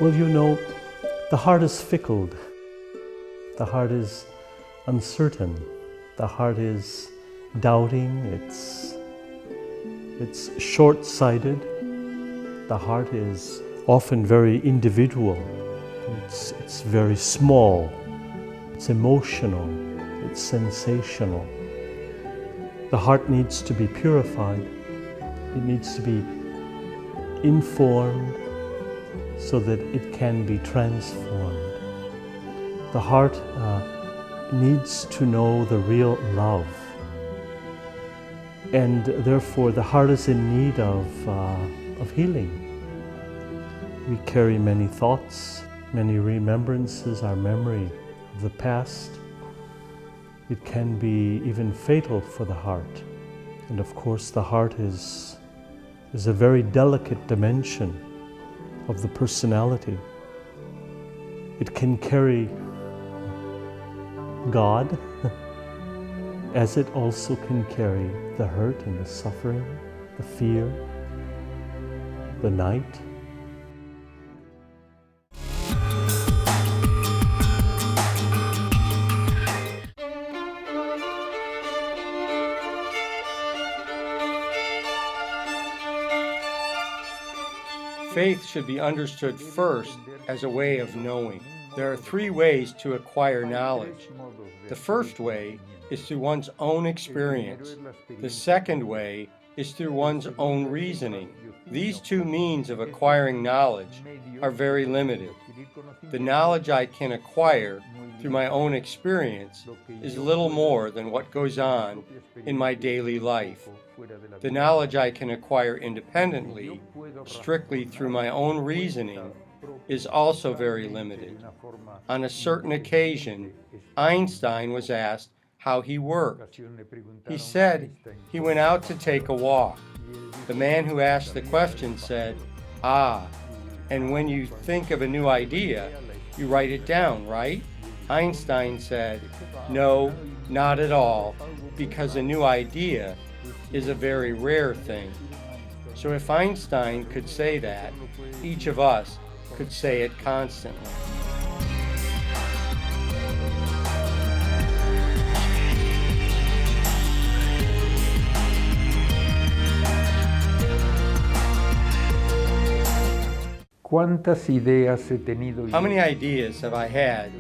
Well, the heart is fickle. The heart is uncertain. The heart is doubting. It's short-sighted. The heart is often very individual. It's very small. It's emotional. It's sensational. The heart needs to be purified. It needs to be informed so that it can be transformed. The heart needs to know the real love, and therefore the heart is in need of healing. We carry many thoughts, many remembrances, our memory of the past. It can be even fatal for the heart. And of course the heart is a very delicate dimension of the personality. It can carry God, as it also can carry the hurt and the suffering, the fear, the night. Faith should be understood first as a way of knowing. There are three ways to acquire knowledge. The first way is through one's own experience. The second way is through one's own reasoning. These two means of acquiring knowledge are very limited. The knowledge I can acquire through my own experience is little more than what goes on in my daily life. The knowledge I can acquire independently, strictly through my own reasoning, is also very limited. On a certain occasion, Einstein was asked how he worked. He said he went out to take a walk. The man who asked the question said, and when you think of a new idea, you write it down, right? Einstein said, no, not at all, because a new idea is a very rare thing. So if Einstein could say that, each of us could say it constantly. ¿Cuántas ideas he tenido? How many ideas have I had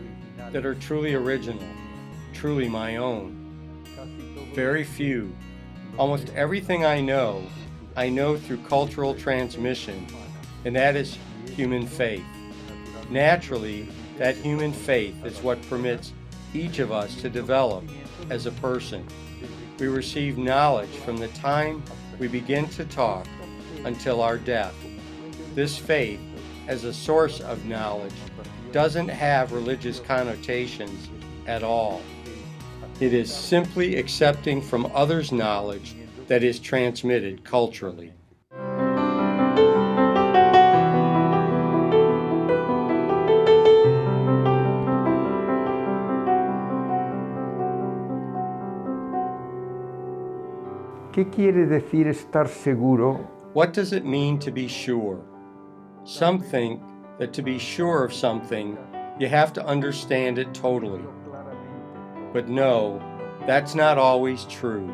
that are truly original, truly my own? Very few. Almost everything I know through cultural transmission, and that is human faith. Naturally, that human faith is what permits each of us to develop as a person. We receive knowledge from the time we begin to talk until our death. This faith, as a source of knowledge, doesn't have religious connotations at all. It is simply accepting from others' knowledge that is transmitted culturally. ¿Qué quiere decir estar seguro? What does it mean to be sure? Some think that to be sure of something, you have to understand it totally. But no, that's not always true.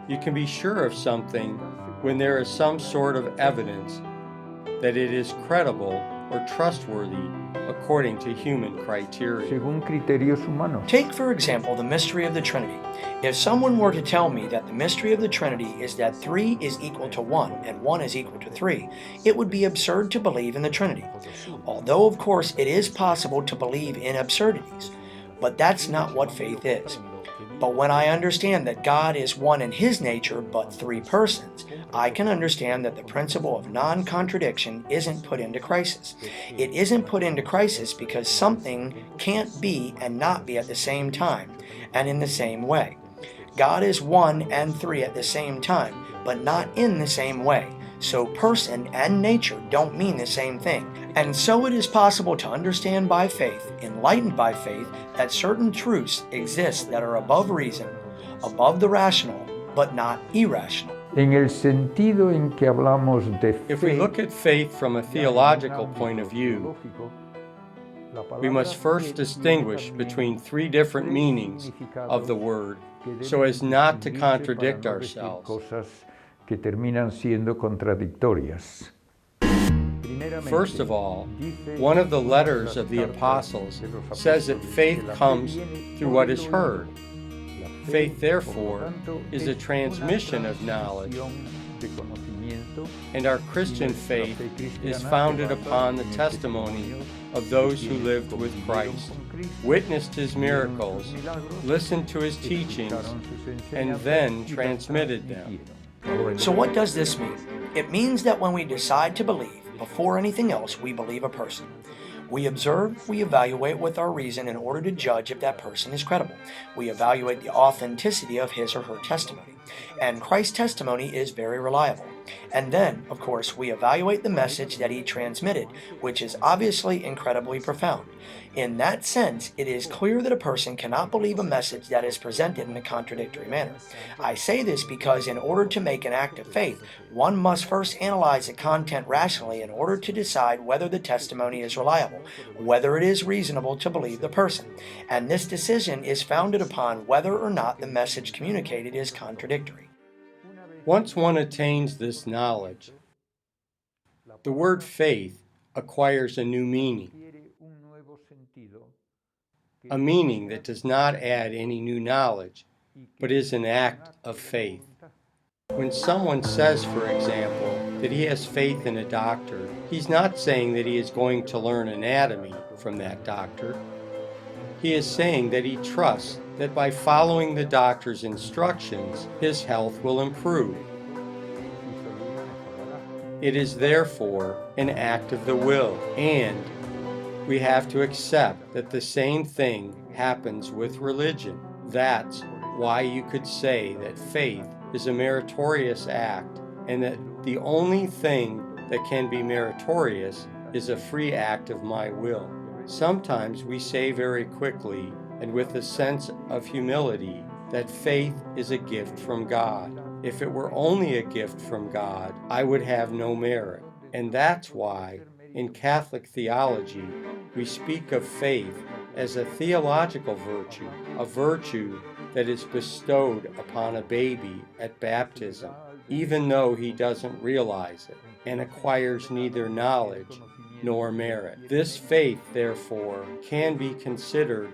You can be sure of something when there is some sort of evidence that it is credible or trustworthy according to human criteria. Según criterios humanos. Take, for example, the mystery of the Trinity. If someone were to tell me that the mystery of the Trinity is that 3 is equal to 1 and 1 is equal to 3, it would be absurd to believe in the Trinity. Although, of course, it is possible to believe in absurdities, but that's not what faith is. But when I understand that God is one in His nature but 3 persons, I can understand that the principle of non-contradiction isn't put into crisis. It isn't put into crisis because something can't be and not be at the same time and in the same way. God is 1 and 3 at the same time, but not in the same way. So person and nature don't mean the same thing. And so it is possible to understand by faith, enlightened by faith, that certain truths exist that are above reason, above the rational, but not irrational. En el sentido en que hablamos de fe, If we look at faith from a theological point of view, we must first distinguish between three different meanings of the word so as not to contradict ourselves. cosas que terminan siendo contradictorias. First of all, one of the letters of the apostles says that faith comes through what is heard. Faith, therefore, is a transmission of knowledge, and our Christian faith is founded upon the testimony of those who lived with Christ, witnessed his miracles, listened to his teachings, and then transmitted them. So what does this mean? It means that when we decide to believe, before anything else, we believe a person. We observe, we evaluate with our reason in order to judge if that person is credible. We evaluate the authenticity of his or her testimony. And Christ's testimony is very reliable. And then, of course, we evaluate the message that he transmitted, which is obviously incredibly profound. In that sense, it is clear that a person cannot believe a message that is presented in a contradictory manner. I say this because in order to make an act of faith, one must first analyze the content rationally in order to decide whether the testimony is reliable, whether it is reasonable to believe the person. And this decision is founded upon whether or not the message communicated is contradictory. Once one attains this knowledge, the word faith acquires a new meaning, a meaning that does not add any new knowledge, but is an act of faith. When someone says, for example, that he has faith in a doctor, he's not saying that he is going to learn anatomy from that doctor. He is saying that he trusts that by following the doctor's instructions, his health will improve. It is therefore an act of the will, and we have to accept that the same thing happens with religion. That's why you could say that faith is a meritorious act, and that the only thing that can be meritorious is a free act of my will. Sometimes we say very quickly and with a sense of humility that faith is a gift from God. If it were only a gift from God, I would have no merit. And that's why in Catholic theology we speak of faith as a theological virtue, a virtue that is bestowed upon a baby at baptism, even though he doesn't realize it, and acquires neither knowledge nor merit. This faith, therefore, can be considered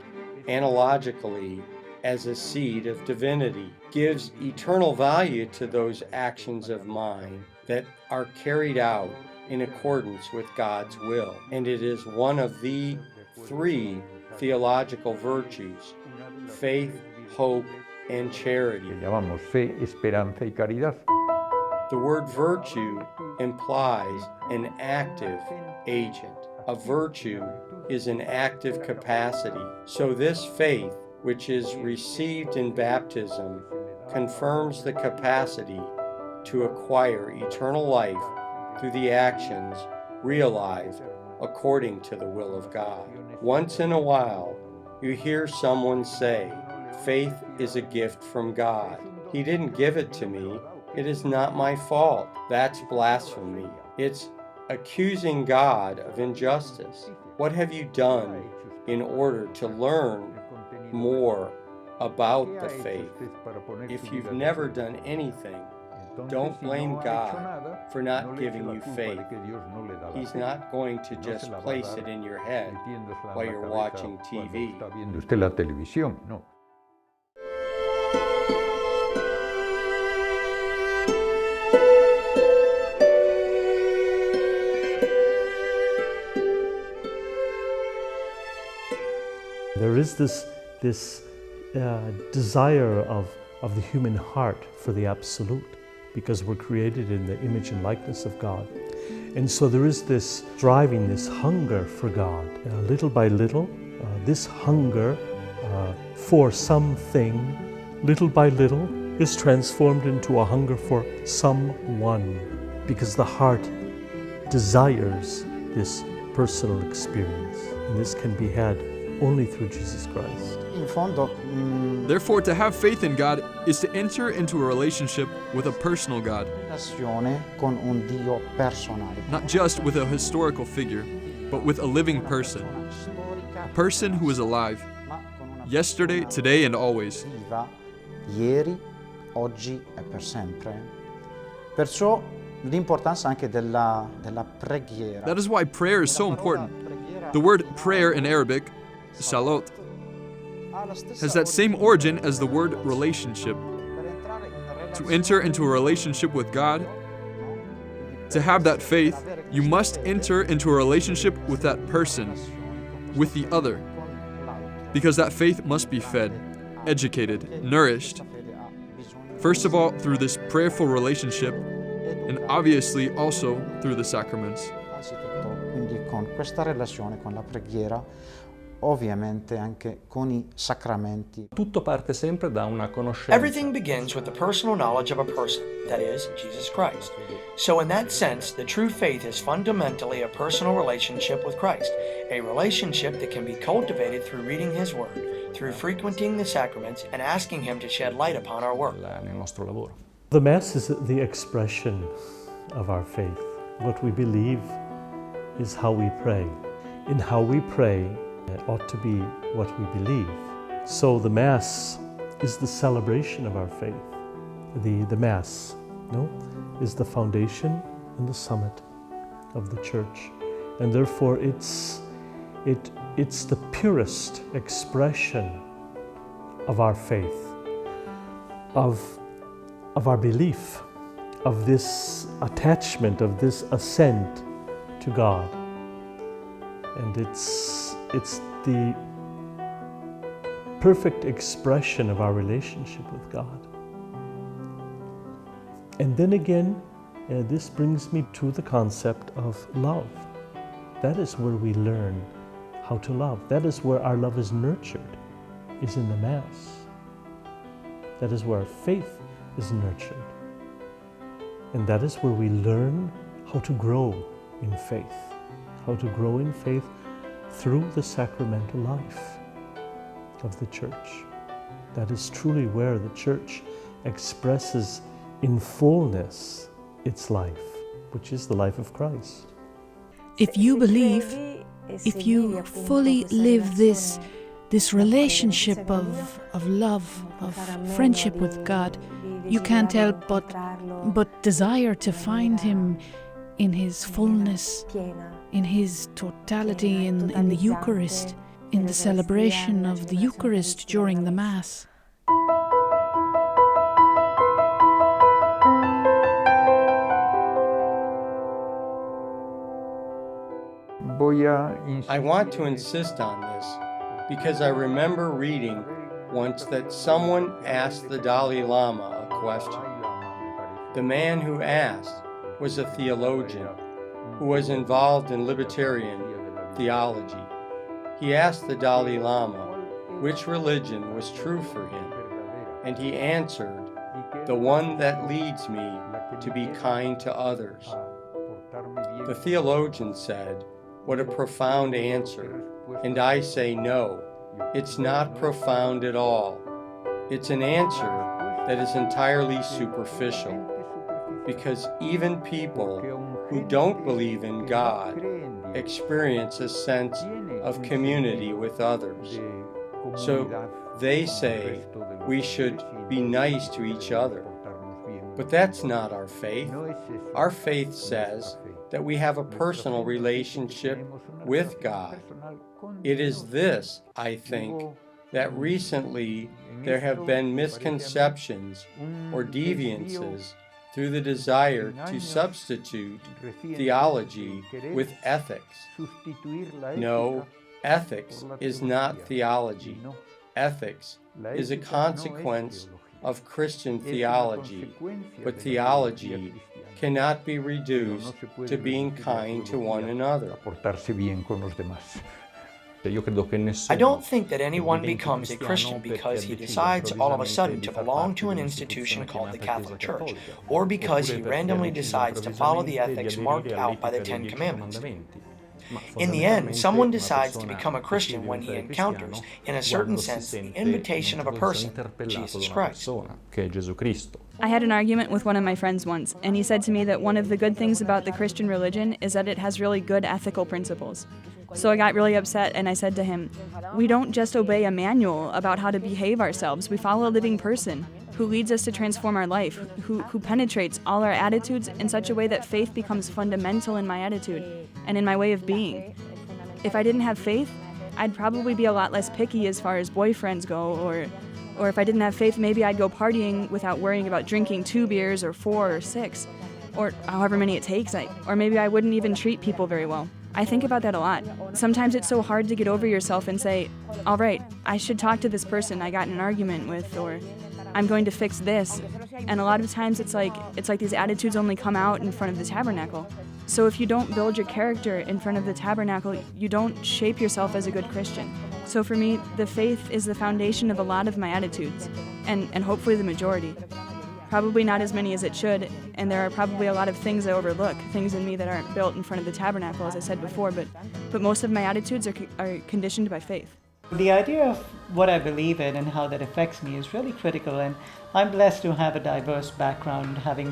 analogically as a seed of divinity, gives eternal value to those actions of mine that are carried out in accordance with God's will. And it is one of the three theological virtues: faith, hope, and charity. Que llamamos fe, esperanza y caridad. The word virtue implies an active agent. A virtue is an active capacity. So this faith, which is received in baptism, confirms the capacity to acquire eternal life through the actions realized according to the will of God. Once in a while, you hear someone say, faith is a gift from God. He didn't give it to me. It is not my fault. That's blasphemy. It's accusing God of injustice. What have you done in order to learn more about the faith? If you've never done anything, don't blame God for not giving you faith. He's not going to just place it in your head while you're watching TV. There is this desire of the human heart for the absolute, because we're created in the image and likeness of God. And so there is this driving, this hunger for God. Little by little, this hunger for something, little by little, is transformed into a hunger for someone, because the heart desires this personal experience. And this can be had only through Jesus Christ. In fondo Therefore, to have faith in God is to enter into a relationship with a personal God, Relazione con un Dio personale. not just with a historical figure, but with a living person, a person who is alive, yesterday, today, and always. Viva ieri, oggi e per sempre. Perciò l'importanza anche della preghiera. That is why prayer is so important. The word prayer in Arabic, shalot, has that same origin as the word relationship. To enter into a relationship with God, to have that faith, you must enter into a relationship with that person, with the other, because that faith must be fed, educated, nourished. First of all, through this prayerful relationship, and obviously also through the sacraments. Quindi con questa relazione, con la preghiera, ovviamente anche con i sacramenti. Tutto parte sempre da una conoscenza. Everything begins with the personal knowledge of a person, that is, Jesus Christ. So in that sense, the true faith is fundamentally a personal relationship with Christ, a relationship that can be cultivated through reading His Word, through frequenting the sacraments, and asking Him to shed light upon our work. Nel nostro lavoro. The Mass is the expression of our faith. What we believe is how we pray. In how we pray ought to be what we believe. So the Mass is the celebration of our faith. The Mass, is the foundation and the summit of the Church. And therefore it's the purest expression of our faith, of our belief, of this attachment, of this assent to God. And it's the perfect expression of our relationship with God. And then again, this brings me to the concept of love. That is where we learn how to love. That is where our love is nurtured, is in the Mass. That is where our faith is nurtured. And that is where we learn how to grow in faith, how to grow in faith through the sacramental life of the Church. That is truly where the Church expresses in fullness its life, which is the life of Christ. If you believe, if you fully live this relationship of love, of friendship with God, you can't help but desire to find Him in His fullness, in His totality, in the Eucharist, in the celebration of the Eucharist during the Mass. I want to insist on this because I remember reading once that someone asked the Dalai Lama a question. The man who asked was a theologian who was involved in libertarian theology. He asked the Dalai Lama which religion was true for him, and he answered, "The one that leads me to be kind to others." The theologian said, "What a profound answer." And I say, no, it's not profound at all. It's an answer that is entirely superficial, because even people who don't believe in God experience a sense of community with others. So they say we should be nice to each other. But that's not our faith. Our faith says that we have a personal relationship with God. It is this, I think, that recently there have been misconceptions or deviances through the desire to substitute theology with ethics. No, ethics is not theology. Ethics is a consequence of Christian theology, but theology cannot be reduced to being kind to one another. I don't think that anyone becomes a Christian because he decides all of a sudden to belong to an institution called the Catholic Church, or because he randomly decides to follow the ethics marked out by the Ten Commandments. In the end, someone decides to become a Christian when he encounters, in a certain sense, the invitation of a person, Jesus Christ. I had an argument with one of my friends once, and he said to me that one of the good things about the Christian religion is that it has really good ethical principles. So I got really upset and I said to him, "We don't just obey a manual about how to behave ourselves, we follow a living person who leads us to transform our life, who penetrates all our attitudes in such a way that faith becomes fundamental in my attitude and in my way of being. If I didn't have faith, I'd probably be a lot less picky as far as boyfriends go, or if I didn't have faith, maybe I'd go partying without worrying about drinking 2 beers or 4 or 6, or however many it takes, or maybe I wouldn't even treat people very well." I think about that a lot. Sometimes it's so hard to get over yourself and say, all right, I should talk to this person I got in an argument with, or I'm going to fix this. And a lot of times it's like these attitudes only come out in front of the tabernacle. So if you don't build your character in front of the tabernacle, you don't shape yourself as a good Christian. So for me, the faith is the foundation of a lot of my attitudes, and hopefully the majority. Probably not as many as it should, and there are probably a lot of things I overlook, things in me that aren't built in front of the tabernacle, as I said before, but most of my attitudes are conditioned by faith. The idea of what I believe in and how that affects me is really critical, and I'm blessed to have a diverse background, having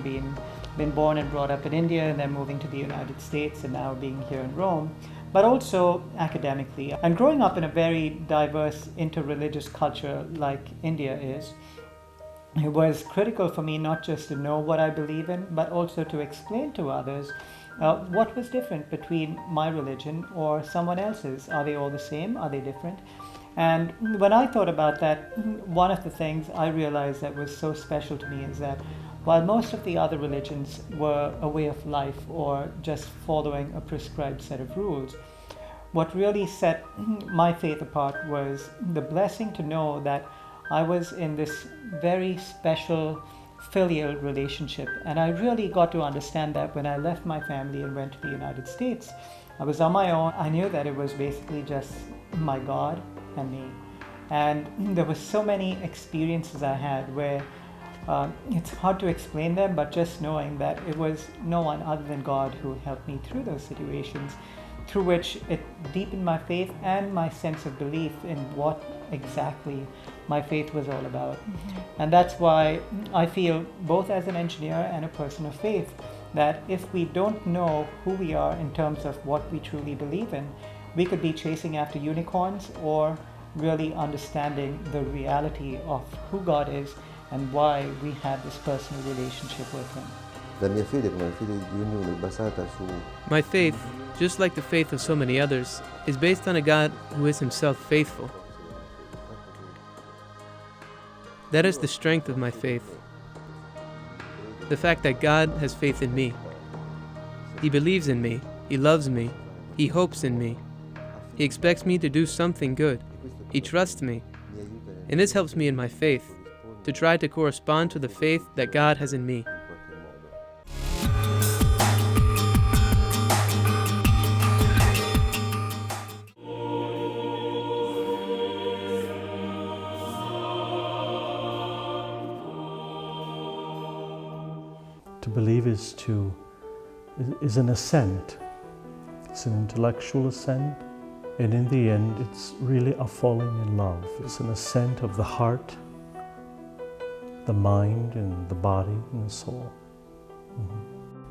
been born and brought up in India and then moving to the United States and now being here in Rome, but also academically. And growing up in a very diverse interreligious culture like India is, it was critical for me not just to know what I believe in, but also to explain to others what was different between my religion or someone else's. Are they all the same? Are they different? And when I thought about that, one of the things I realized that was so special to me is that while most of the other religions were a way of life or just following a prescribed set of rules, what really set my faith apart was the blessing to know that I was in this very special filial relationship, and I really got to understand that when I left my family and went to the United States. I was on my own. I knew that it was basically just my God and me, and there were so many experiences I had where it's hard to explain them, but just knowing that it was no one other than God who helped me through those situations, through which it deepened my faith and my sense of belief in what exactly my faith was all about. And that's why I feel, both as an engineer and a person of faith, that if we don't know who we are in terms of what we truly believe in, we could be chasing after unicorns or really understanding the reality of who God is and why we have this personal relationship with Him. My faith, just like the faith of so many others, is based on a God who is Himself faithful. That is the strength of my faith. The fact that God has faith in me. He believes in me, He loves me, He hopes in me. He expects me to do something good. He trusts me. And this helps me in my faith, to try to correspond to the faith that God has in me. To believe is an assent. It's an intellectual assent, and in the end it's really a falling in love. It's an assent of the heart, the mind, and the body and the soul.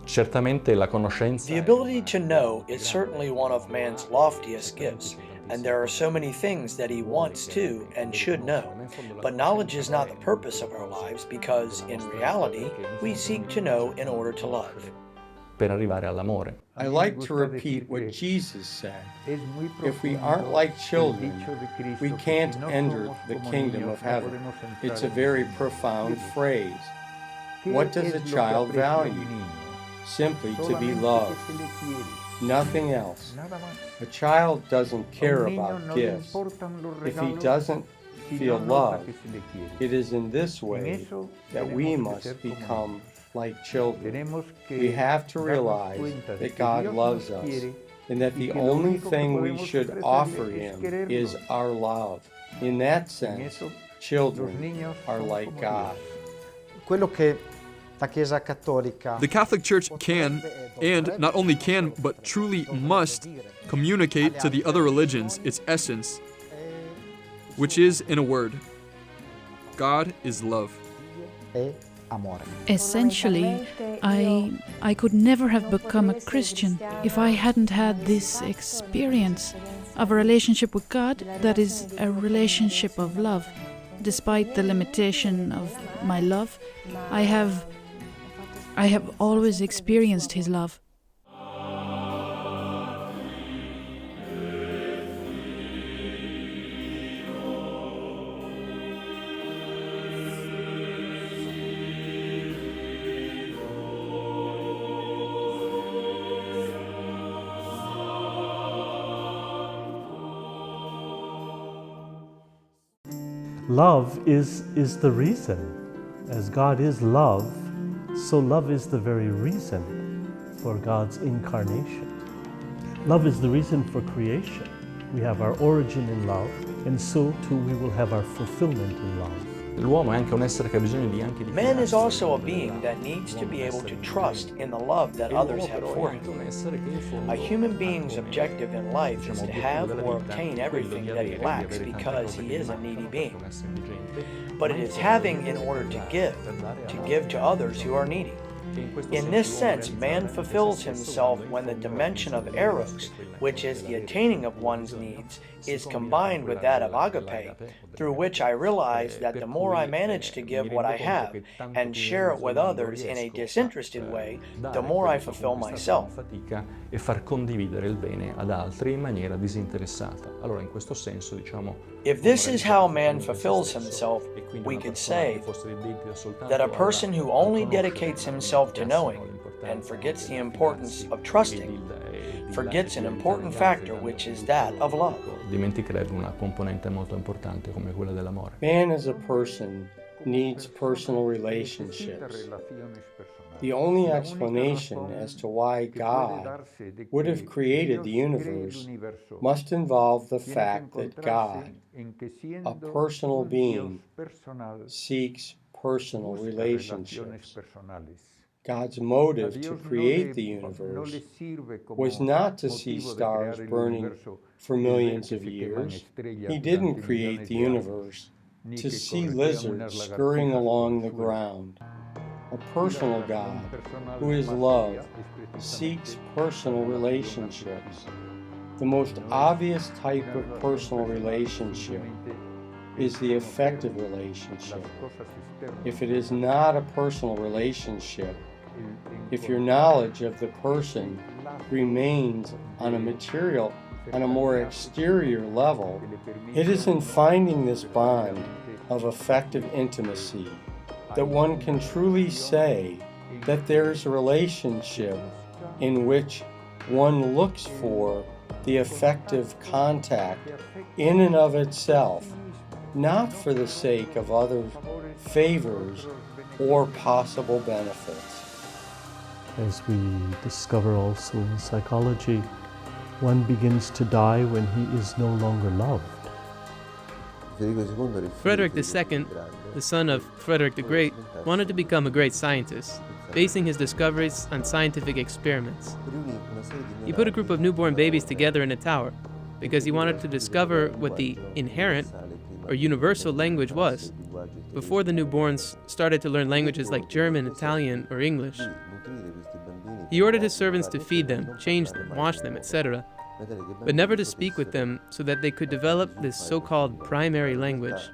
Certamente la conoscenza. The ability to know is certainly one of man's loftiest gifts, and there are so many things that he wants to and should know. But knowledge is not the purpose of our lives, because in reality, we seek to know in order to love. Per arrivare all'amore. I like to repeat what Jesus said. If we aren't like children, we can't enter the kingdom of heaven. It's a very profound phrase. What does a child value? Simply to be loved. Nothing else. A child doesn't care about gifts. If he doesn't feel loved, it is in this way that we must become like children. We have to realize that God loves us and that the only thing we should offer Him is our love. In that sense, children are like God. Quello che La Chiesa Cattolica The Catholic Church can, and not only can, but truly must, communicate to the other religions its essence, which is, in a word, God is love. è amore. Essentially, I could never have become a Christian if I hadn't had this experience of a relationship with God that is a relationship of love. Despite the limitation of my love, I have always experienced His love. Love is the reason. As God is love, so love is the very reason for God's incarnation. Love is the reason for creation. We have our origin in love, and so too we will have our fulfillment in love. L'uomo è anche un essere che ha bisogno di anche di Man is also a being that needs to be able to trust in the love that others have for him. A human being's objective in life is to have or obtain everything that he lacks because he is a needy being. But it is having in order to give to others who are needy. In this sense, man fulfills himself when the dimension of eros, which is the attaining of one's needs, is combined with that of agape, through which I realize that the more I manage to give what I have and share it with others in a disinterested way, the more I fulfill myself. E far condividere il bene ad altri in maniera disinteressata. Allora, in questo senso, diciamo, if this is how man fulfills himself, we could say that a person who only dedicates himself to knowing and forgets the importance of trusting forgets an important factor, which is that of love. Dimenticherebbe una componente molto importante come quella dell'amore. Man as a person needs personal relationships. The only explanation as to why God would have created the universe must involve the fact that God, a personal being, seeks personal relationships. God's motive to create the universe was not to see stars burning for millions of years. He didn't create the universe to see lizards scurrying along the ground. A personal God, who is love, seeks personal relationships. The most obvious type of personal relationship is the affective relationship. If it is not a personal relationship, if your knowledge of the person remains on a more exterior level, it is in finding this bond of affective intimacy that one can truly say that there is a relationship in which one looks for the affective contact in and of itself, not for the sake of other favors or possible benefits. As we discover also in psychology, one begins to die when he is no longer loved. Frederick II, the son of Frederick the Great, wanted to become a great scientist, basing his discoveries on scientific experiments. He put a group of newborn babies together in a tower because he wanted to discover what the inherent or universal language was before the newborns started to learn languages like German, Italian, or English. He ordered his servants to feed them, change them, wash them, etc., but never to speak with them so that they could develop this so-called primary language.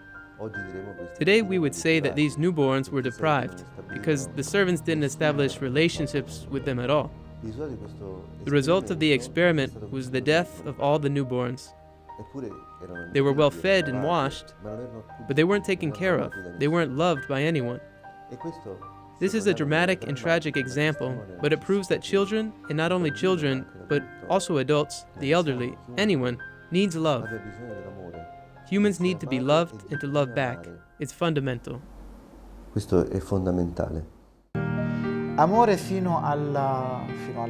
Today we would say that these newborns were deprived because the servants didn't establish relationships with them at all. The result of the experiment was the death of all the newborns. They were well fed and washed, but they weren't taken care of. They weren't loved by anyone. This is a dramatic and tragic example, but it proves that children, and not only children, but also adults, the elderly, anyone, needs love. Humans need to be loved and to love back. It's fundamental. Questo è fondamentale. Amore fino alla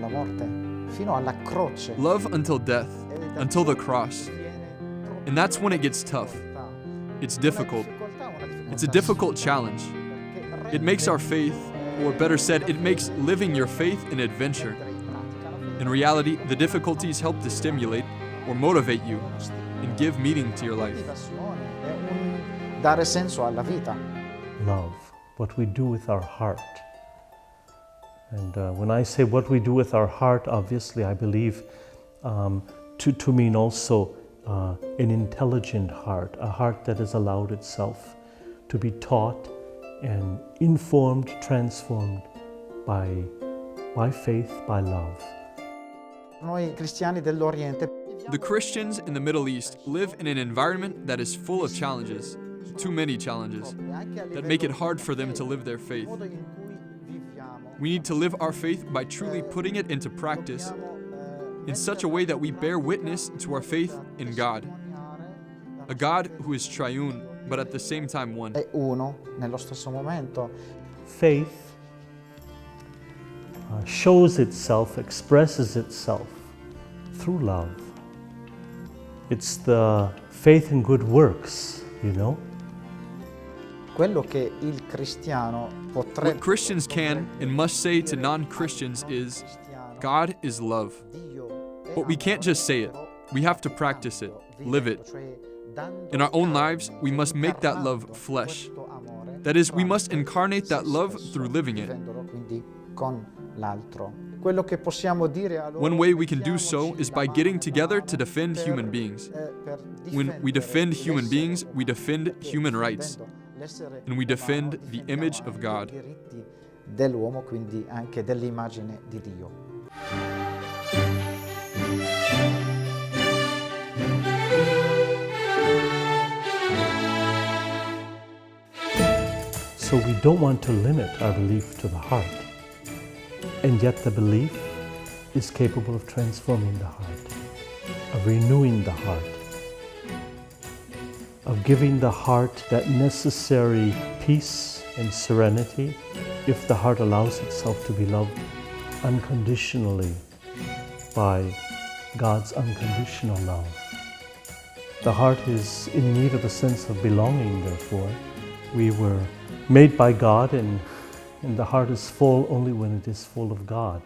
morte, fino alla croce. Love until death, until the cross. And that's when it gets tough. It's difficult. It's a difficult challenge. It makes our faith Or better said, it makes living your faith an adventure. In reality, the difficulties help to stimulate or motivate you and give meaning to your life. Dare senso alla vita. Love, what we do with our heart. And when I say what we do with our heart, obviously I believe to mean also an intelligent heart, a heart that has allowed itself to be taught and informed, transformed by faith, by love. Noi cristiani dell'Oriente. The Christians in the Middle East live in an environment that is full of challenges, too many challenges, that make it hard for them to live their faith. We need to live our faith by truly putting it into practice in such a way that we bear witness to our faith in God, a God who is triune, but at the same time one. È uno nello stesso momento. Faith shows itself, expresses itself through love. It's the faith in good works, you know? Quello che il cristiano potrebbe. What Christians can and must say to non-Christians is, God is love. But we can't just say it. We have to practice it, live it. In our own lives, we must make that love flesh. That is, we must incarnate that love through living it. One way we can do so is by getting together to defend human beings. When we defend human beings, we defend human rights. And we defend the image of God. Dell'uomo, quindi anche dell'immagine di Dio. So we don't want to limit our belief to the heart. And yet the belief is capable of transforming the heart, of renewing the heart, of giving the heart that necessary peace and serenity if the heart allows itself to be loved unconditionally by God's unconditional love. The heart is in need of a sense of belonging, therefore. We were made by God, and the heart is full only when it is full of God.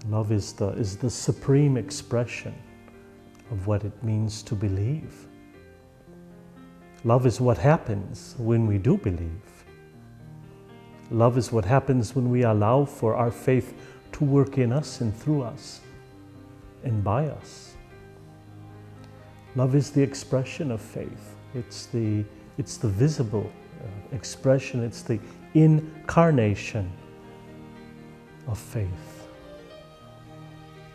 Love is the supreme expression of what it means to believe. Love is what happens when we do believe. Love is what happens when we allow for our faith to work in us and through us and by us. Love is the expression of faith. It's the visible expression. It's the incarnation of faith.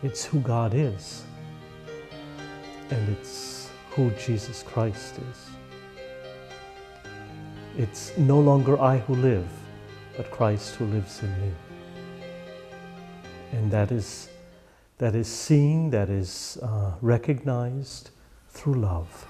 It's who God is, and it's who Jesus Christ is. It's no longer I who live, but Christ who lives in me. And that is seen, that is recognized through love.